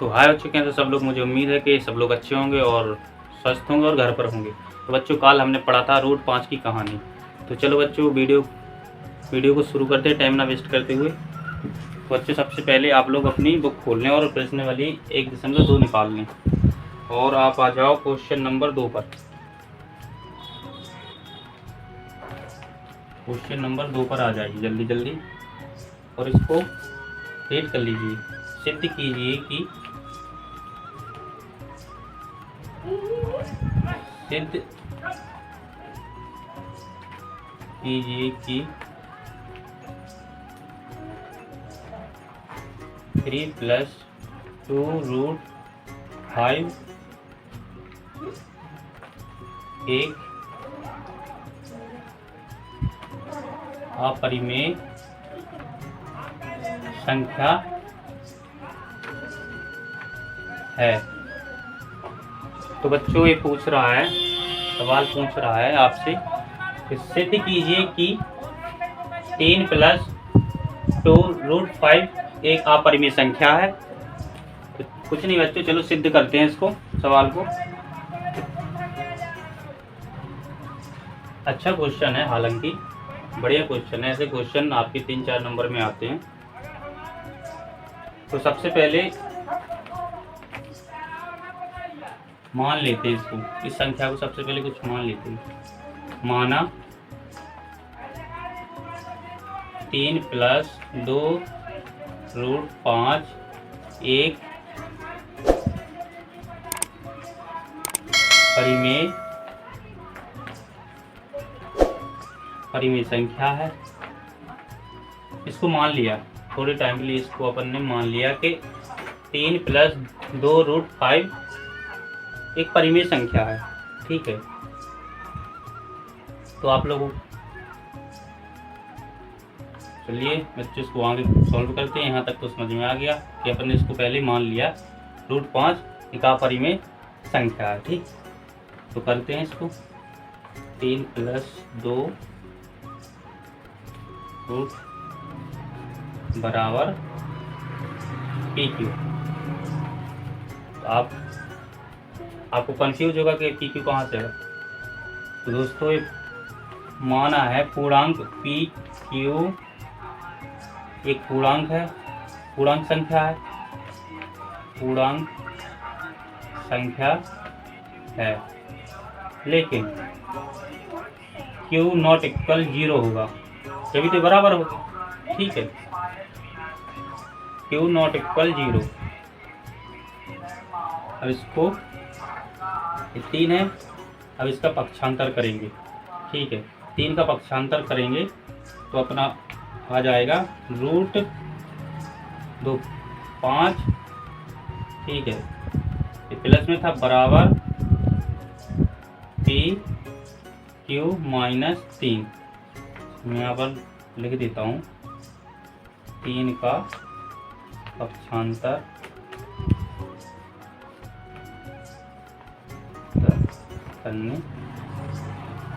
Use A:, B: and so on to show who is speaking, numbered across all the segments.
A: तो हाय बच्चों, कैसे सब लोग। मुझे उम्मीद है कि सब लोग अच्छे होंगे और स्वस्थ होंगे और घर पर होंगे। तो बच्चों, कल हमने पढ़ा था रूट 5 की कहानी। तो चलो बच्चों, वीडियो को शुरू करते हैं टाइम ना वेस्ट करते हुए। तो बच्चों, सबसे पहले आप लोग अपनी बुक खोल लें और प्रश्न वाली 1.2 निकाल लें और आप आ जाओ क्वेश्चन नंबर 2 पर। क्वेश्चन नंबर 2 पर आ जाइए जल्दी जल्दी और इसको रीड कर लीजिए। सिद्ध कीजिए कि सिद्ध कीजिए कि 3 + 2 √5 एक अपरिमेय संख्या है। तो बच्चों, ये पूछ रहा है, सवाल पूछ रहा है आपसे कि सिद्ध कीजिए कि 3 + 2 √5 एक अपरिमेय संख्या है। तो कुछ नहीं बच्चों, चलो सिद्ध करते हैं इसको, सवाल को। अच्छा क्वेश्चन है, हालांकि बढ़िया क्वेश्चन है। ऐसे क्वेश्चन आपके 3-4 नंबर में आते हैं। तो सबसे पहले मान लेते हैं इसको, इस संख्या को सबसे पहले कुछ मान लेते हैं। माना 3 + 2 √5 एक परिमेय संख्या है। इसको मान लिया, थोड़े टाइम के लिए इसको अपन ने मान लिया कि 3 + 2 √5 एक परिमेय संख्या है। ठीक है, तो आप लोगों, चलिए बच्चों इसको आगे सॉल्व करते हैं। यहाँ तक तो समझ में आ गया कि अपन ने इसको पहले मान लिया √5 एक अपरिमेय संख्या है। ठीक, तो करते हैं इसको। 3 + 2 बराबर PQ। तो आपको कंफ्यूज होगा कि PQ कहाँ से है। तो दोस्तों, ये माना है पूर्णांक PQ एक पूर्णांक है, पूर्णांक संख्या है, पूर्णांक संख्या है। लेकिन Q ≠ 0 होगा, तभी तो बराबर होगा। ठीक है, Q ≠ 0। अब इसको, ये 3 है, अब इसका पक्षांतर करेंगे। ठीक है, 3 का पक्षांतर करेंगे तो अपना आ जाएगा √5। ठीक है, ये प्लस में था, बराबर PQ - 3। मैं यहाँ पर लिख देता हूँ, 3 का पक्षांतर करने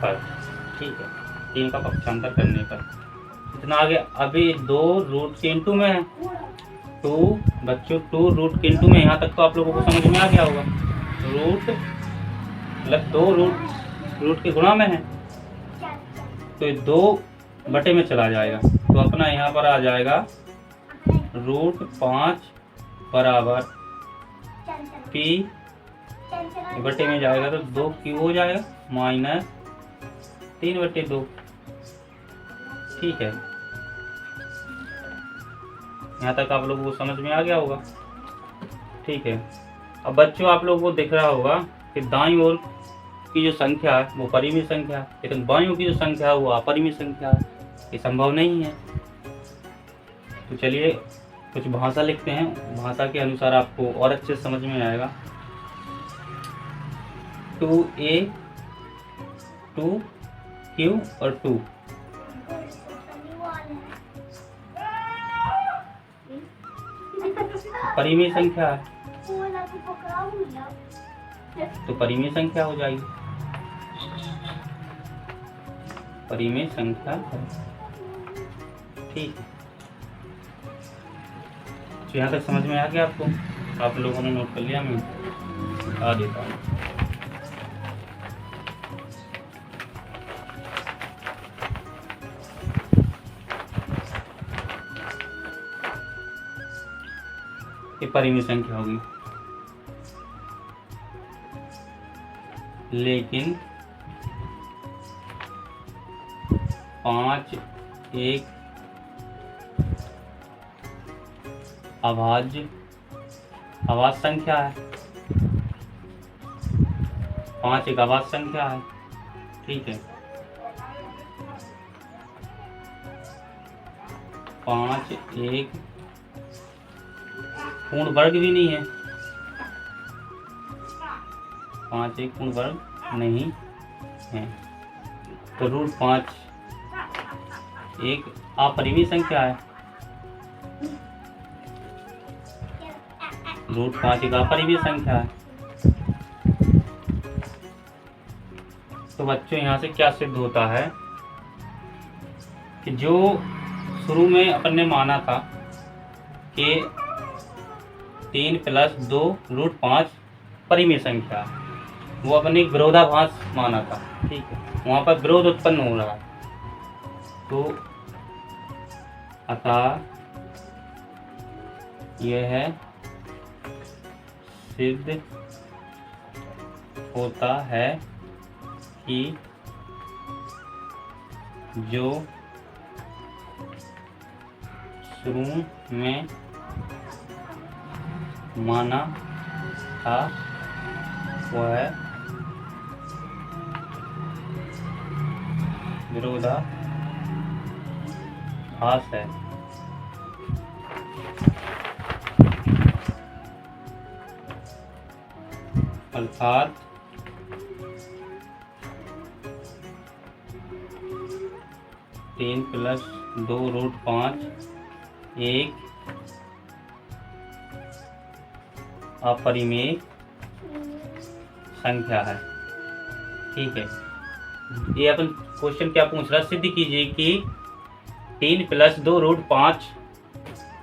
A: पर। ठीक है, 3 का पक्षांतर करने पर इतना आ गया। अभी 2 रूट के इंटू में है, 2 बच्चों 2 रूट के इंटू में। यहाँ तक तो आप लोगों को समझ में आ गया होगा। रूट मतलब 2 रूट के गुणा में है, तो ये 2 में चला जाएगा। तो अपना यहाँ पर आ जाएगा √5 बराबर P में जाएगा तो 2Q हो जाएगा -3/2। ठीक है, यहाँ तक आप लोगों को समझ में आ गया होगा। ठीक है, अब बच्चों आप लोगों को दिख रहा होगा कि दाईं ओर की जो संख्या है वो परिमेय संख्या है, लेकिन बाईं ओर की जो संख्या है वो अपरिमेय संख्या है। ये संभव नहीं है। तो चलिए कुछ भाषा लिखते हैं, भाषा के अनुसार आपको और अच्छे से समझ में आएगा। 2A 2Q और 2 परिमेय संख्या है, तो परिमेय संख्या हो जाएगी, परिमेय संख्या है। ठीक है, तो यहाँ तक समझ में आ गया आपको। आप लोगों ने नोट कर लिया, मैं बता देता हूँ। ये परिमेय संख्या होगी, लेकिन 5 एक अभाज्य संख्या है। 5 एक अभाज्य संख्या है, ठीक है। 5 एक पूर्ण वर्ग भी नहीं है, 5 एक पूर्ण वर्ग नहीं है, तो √5 एक अपरिमेय संख्या है। √5 एक अपरिमेय संख्या है। तो बच्चों यहाँ से क्या सिद्ध होता है कि जो शुरू में अपन ने माना था कि 3 + 2 √5 परिमेय संख्या है, वो अपने विरोधाभास माना था, ठीक है। वहाँ पर विरोध उत्पन्न हो रहा है, तो अतः यह सिद्ध होता है कि जो शुरू में माना था वह विरोधाभास है। अर्थात तीन + 2 √5 एक अपरिमेय संख्या है, ठीक है। ये अपन क्वेश्चन क्या पूछ रहा है, सिद्ध कीजिए कि 3 + 2 √5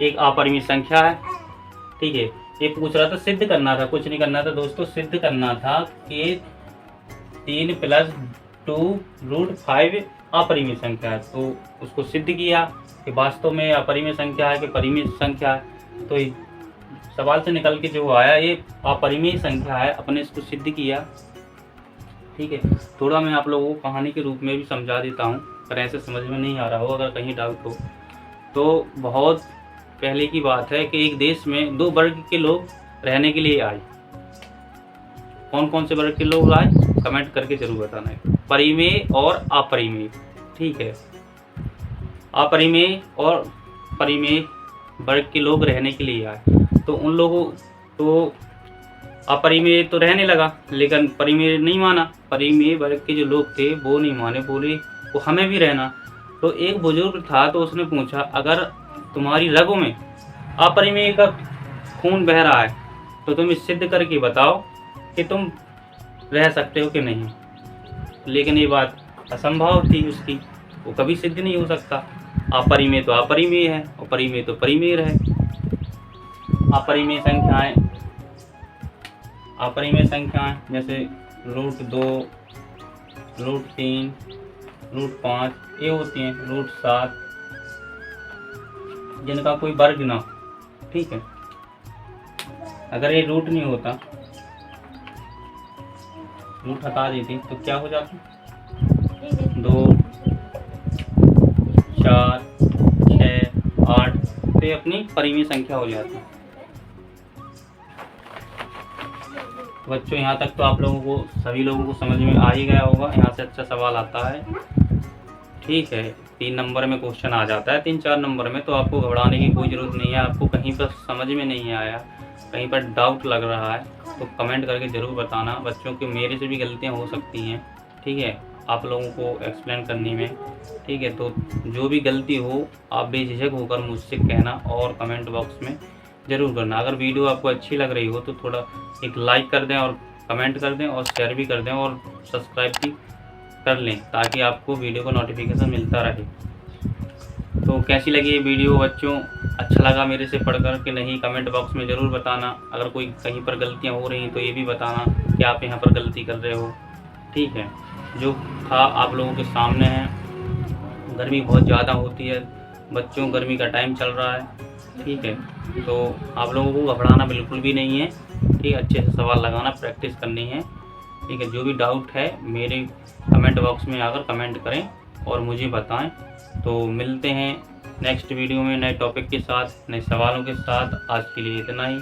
A: एक अपरिमेय संख्या है, ठीक है। ये पूछ रहा था, सिद्ध करना था, कुछ नहीं करना था दोस्तों, सिद्ध करना था कि 3 + 2 √5 अपरिमेय संख्या है। तो उसको सिद्ध किया कि वास्तव में अपरिमेय संख्या है कि परिमेय संख्या है। तो सवाल से निकल के जो आया ये अपरिमेय संख्या है, अपने इसको सिद्ध किया, ठीक है। थोड़ा मैं आप लोगों को कहानी के रूप में भी समझा देता हूँ, पर ऐसे समझ में नहीं आ रहा हो, अगर कहीं डाउट हो तो। बहुत पहले की बात है कि एक देश में 2 वर्ग के लोग रहने के लिए आए। कौन कौन से वर्ग के लोग आए, कमेंट करके जरूर बताना है। परिमेय और अपरिमेय, ठीक है। अपरिमेय और परिमेय वर्ग के लोग रहने के लिए आए, तो उन लोगों तो अपरिमेय तो रहने लगा, लेकिन परिमेय नहीं माना। परिमेय वर्ग के जो लोग थे वो नहीं माने, बोले वो हमें भी रहना। तो एक बुजुर्ग था, तो उसने पूछा, अगर तुम्हारी रगों में अपरिमेय का खून बह रहा है तो तुम इस सिद्ध करके बताओ कि तुम रह सकते हो कि नहीं। लेकिन ये बात असंभव थी उसकी, वो कभी सिद्ध नहीं हो सकता। अपरिमेय तो अपरिमेय है और परिमेय तो परिमेय है। अपरिमेय संख्याएं जैसे √2 √3 √5 ये होती हैं, √7 जिनका कोई वर्ग ना, ठीक है। अगर ये रूट नहीं होता, रूट हटा देती तो क्या हो जाता, 2 4 6 8, तो ये अपनी परिमेय संख्या हो जाती है। बच्चों यहाँ तक तो आप लोगों को, सभी लोगों को समझ में आ ही गया होगा। यहाँ से अच्छा सवाल आता है, ठीक है। 3 नंबर में क्वेश्चन आ जाता है, 3-4 नंबर में, तो आपको घबराने की कोई ज़रूरत नहीं है। आपको कहीं पर समझ में नहीं आया, कहीं पर डाउट लग रहा है, तो कमेंट करके ज़रूर बताना। बच्चों की मेरे से भी गलतियाँ हो सकती हैं, ठीक है, आप लोगों को एक्सप्लेन करने में, ठीक है। तो जो भी गलती हो आप बेझिझक होकर मुझसे कहना और कमेंट बॉक्स में ज़रूर करना। अगर वीडियो आपको अच्छी लग रही हो तो थोड़ा एक लाइक कर दें और कमेंट कर दें और शेयर भी कर दें और सब्सक्राइब भी कर लें, ताकि आपको वीडियो का नोटिफिकेशन मिलता रहे। तो कैसी लगी ये वीडियो बच्चों, अच्छा लगा मेरे से पढ़ कर के नहीं, कमेंट बॉक्स में ज़रूर बताना। अगर कोई कहीं पर गलतियाँ हो रही हैं तो ये भी बताना कि आप यहाँ पर गलती कर रहे हो। ठीक है, जो था आप लोगों के सामने है। गर्मी बहुत ज़्यादा होती है बच्चों, गर्मी का टाइम चल रहा है। ठीक है, तो आप लोगों को घबराना बिल्कुल भी नहीं है। ठीक है, अच्छे से सवाल लगाना, प्रैक्टिस करनी है। ठीक है, जो भी डाउट है मेरे कमेंट बॉक्स में आकर कमेंट करें और मुझे बताएं। तो मिलते हैं नेक्स्ट वीडियो में नए टॉपिक के साथ, नए सवालों के साथ। आज के लिए इतना ही।